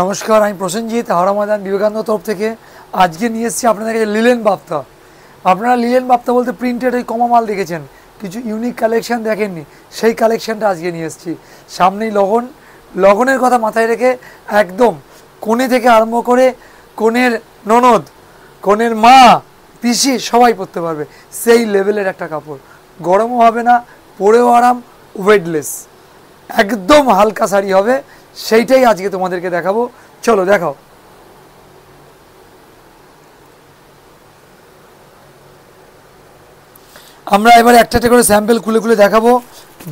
নমস্কার, আমি প্রসেনজিৎ, হাওড়া ময়দান বিবেকানন্দ তরফ থেকে। আজকে নিয়ে এসেছি আপনাদের কাছে লিলেন বাপ্তা। আপনারা লিলেন বাপ্তা বলতে প্রিন্টেড ওই কমা মাল দেখেছেন, কিছু ইউনিক কালেকশন দেখেননি, সেই কালেকশনটা আজকে নিয়ে এসেছি। সামনেই লগনের কথা মাথায় রেখে একদম কোণে থেকে আরম্ভ করে কোণের ননদ, কোণের মা, পিসি সবাই পরতে পারবে, সেই লেভেলের একটা কাপড়। গরমও হবে না, পরেও আরাম, ওয়েটলেস, একদম হালকা শাড়ি হবে। সেইটাই আজকে তোমাদেরকে দেখাবো, চলো দেখাও। আমরা এবার একটা একটা করে স্যাম্পল খুলে খুলে দেখাবো,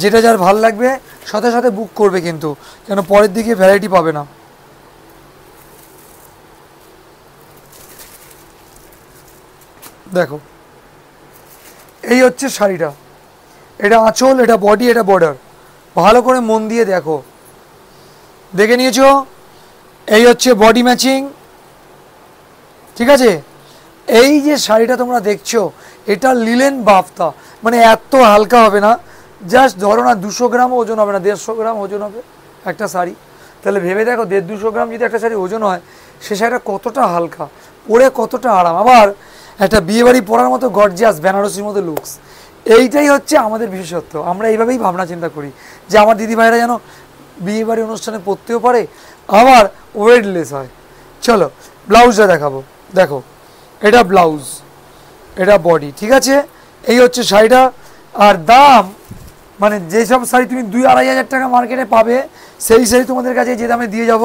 যেটা যার ভাল লাগবে সাথে সাথে বুক করবে কিন্তু, কেন পরের দিকে ভ্যারাইটি পাবে না। দেখো, এই হচ্ছে শাড়িটা, এটা আঁচল, এটা বডি, এটা বর্ডার। ভালো করে মন দিয়ে দেখো, দেখে নিয়েছো? এই হচ্ছে বডি ম্যাচিং, ঠিক আছে? এই যে শাড়িটা তোমরা দেখছো, এটা লিলেন বাপ্তা, মানে এত হালকা হবে না। জাস্ট ধরো না 200 গ্রাম ওজন হবে না, 150 গ্রাম ওজন হবে একটা শাড়ি। তাহলে ভেবে দেখো, 150-200 গ্রাম যদি একটা শাড়ি ওজন হয়, সে শাড়িটা কতটা হালকা, পরে কতটা আরাম, আবার একটা বিয়েবাড়ি পরার মতো গর্জিয়াস বেনারসির মতো লুকস। এইটাই হচ্ছে আমাদের বিশেষত্ব। আমরা এইভাবেই ভাবনা চিন্তা করি যে আমার দিদিভাইরা যেন বিয়েবাড়ি অনুষ্ঠানে পরতেও পারে, আবার ওয়েটলেস হয়। চলো ব্লাউজটা দেখাবো। দেখো, এটা ব্লাউজ, এটা বডি, ঠিক আছে? এই হচ্ছে শাড়িটা। আর দাম, মানে যেসব শাড়ি তুমি 2-2.5 হাজার টাকা মার্কেটে পাবে, সেই শাড়ি তোমাদের কাছে যে দামে দিয়ে যাব,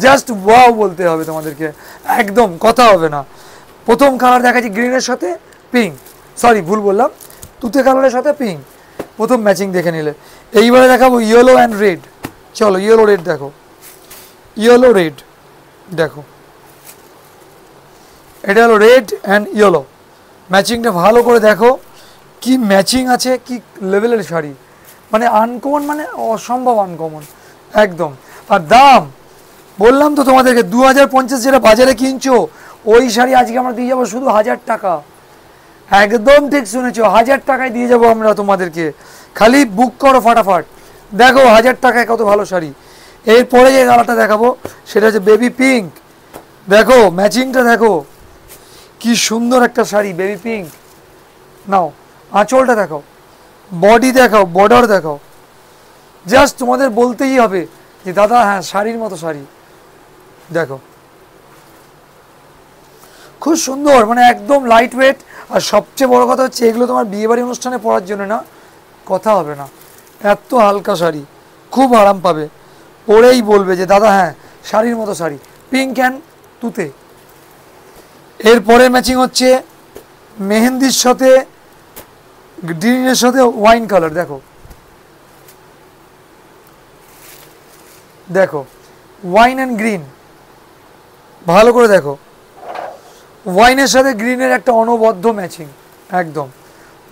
জাস্ট ওয়াও বলতে হবে তোমাদেরকে, একদম কথা হবে না। প্রথম কালার দেখাচ্ছি গ্রিনের সাথে পিঙ্ক, সরি ভুল বললাম, তুতে কালারের সাথে পিঙ্ক, প্রথম ম্যাচিং দেখে নিলে। এইবারে দেখাবো ইয়েলো অ্যান্ড রেড। চলো ইয়েলো রেড দেখো, ইয়েলো রেড দেখো, এটা হলো রেড অ্যান্ড ইয়েলো। ম্যাচিংটা ভালো করে দেখো, কি ম্যাচিং আছে, কি লেভেলের শাড়ি, মানে আনকমন, মানে অসম্ভব আনকমন একদম। আর দাম বললাম তো তোমাদেরকে, 2050 যেটা বাজারে কিনছো, ওই শাড়ি আজকে আমরা দিয়ে যাবো শুধু 1000 টাকা। একদম ঠিক শুনেছো, 1000 টাকায় দিয়ে যাবো আমরা তোমাদেরকে। খালি বুক করো ফাটাফাট। দেখো 1000 টাকায় কত ভালো শাড়ি। এরপরে যে কালারটা দেখাবো সেটা হচ্ছে বেবি পিঙ্ক। দেখো ম্যাচিংটা দেখো, কি সুন্দর একটা শাড়ি, বেবি পিঙ্ক। নাও আঁচলটা দেখাও, বডি দেখাও, বর্ডার দেখাও। জাস্ট তোমাদের বলতেই হবে যে দাদা হ্যাঁ শাড়ির মতো শাড়ি। দেখো খুব সুন্দর, মানে একদম লাইট ওয়েট। আর সবচেয়ে বড় কথা হচ্ছে, এগুলো তোমার বিয়েবাড়ি অনুষ্ঠানে পরার জন্য না, কথা হবে না, এত হালকা শাড়ি, খুব আরাম পাবে। পরেই বলবে যে দাদা হ্যাঁ শাড়ির মতো শাড়ি, পিঙ্ক অ্যান্ড তুতে। এরপরে ম্যাচিং হচ্ছে মেহেন্দির সাথে গ্রিনের সাথে ওয়াইন কালার। দেখো দেখো, ওয়াইন অ্যান্ড গ্রিন, ভালো করে দেখো, ওয়াইনের সাথে গ্রিনের একটা অনবদ্য ম্যাচিং, একদম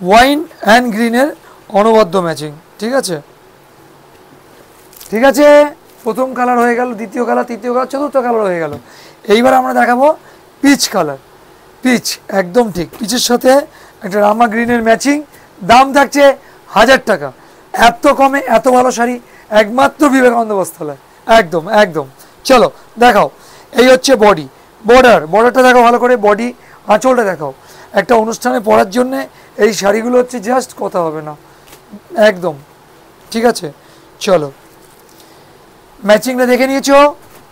ওয়াইন অ্যান্ড গ্রিনের অনবদ্য ম্যাচিং, ঠিক আছে? ঠিক আছে, প্রথম কালার হয়ে গেল, দ্বিতীয় কালার, তৃতীয় কালার, চতুর্থ কালার হয়ে গেল। এইবার আমরা দেখাবো পিচ কালার। পিচ, একদম ঠিক, পিচের সাথে একটা রামা গ্রিনের ম্যাচিং। দাম থাকছে 1000 টাকা। এত কমে এত ভালো শাড়ি একমাত্র বিবেকানন্দ বস্ত্রালয়, একদম একদম। চলো দেখাও, এই হচ্ছে বডি, বর্ডারটা দেখো ভালো করে, বডি, আঁচলটা দেখাও। একটা অনুষ্ঠানে পরার জন্যে এই শাড়িগুলো হচ্ছে জাস্ট কথা হবে না, একদম ঠিক আছে। চলো ম্যাচিংটা দেখে নিয়েছো,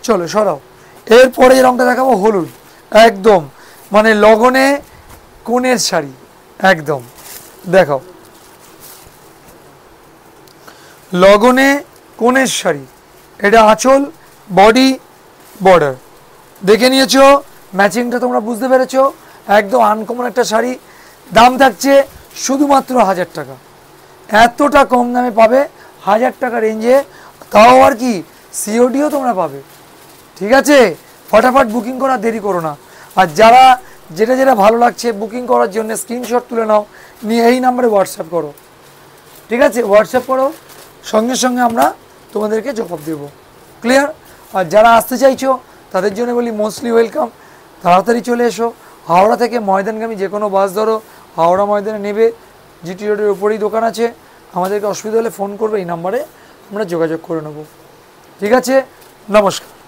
চলো সরাও। এরপরে এই রঙটা দেখাবো হলুদ, একদম মানে লগনে কোণের শাড়ি, একদম দেখাও, লগনে কোণের শাড়ি। এটা আঁচল, বডি, বর্ডার দেখে নিয়েছো। ম্যাচিংটা তোমরা বুঝতে পেরেছো, একদম আনকমন একটা শাড়ি। দাম থাকছে শুধুমাত্র 1000 টাকা। এতটা কম দামে পাবে 1000 টাকা রেঞ্জে, তাও আর কি সিওডিও তোমরা পাবে, ঠিক আছে? ফটাফট বুকিং করা, দেরি করো না। আর যারা যেটা যেটা ভালো লাগছে বুকিং করার জন্য স্ক্রিনশট তুলে নাও, নিয়ে এই নাম্বারে হোয়াটসঅ্যাপ করো, ঠিক আছে? হোয়াটসঅ্যাপ করো, সঙ্গে সঙ্গে আমরা তোমাদেরকে জবাব দেবো, ক্লিয়ার? আর যারা আসতে চাইছো তাদের জন্য বলি মোস্টলি ওয়েলকাম, তাড়াতাড়ি চলে এসো। হাওড়া থেকে ময়দানগামী যে কোনো বাস ধরো, হাওড়া ময়দানে নেবে, জিটি রোডের ওপরেই দোকান আছে। আমাদেরকে অসুবিধা হলে ফোন করবে, এই নাম্বারে আমরা যোগাযোগ করে নেব, ঠিক আছে? নমস্কার।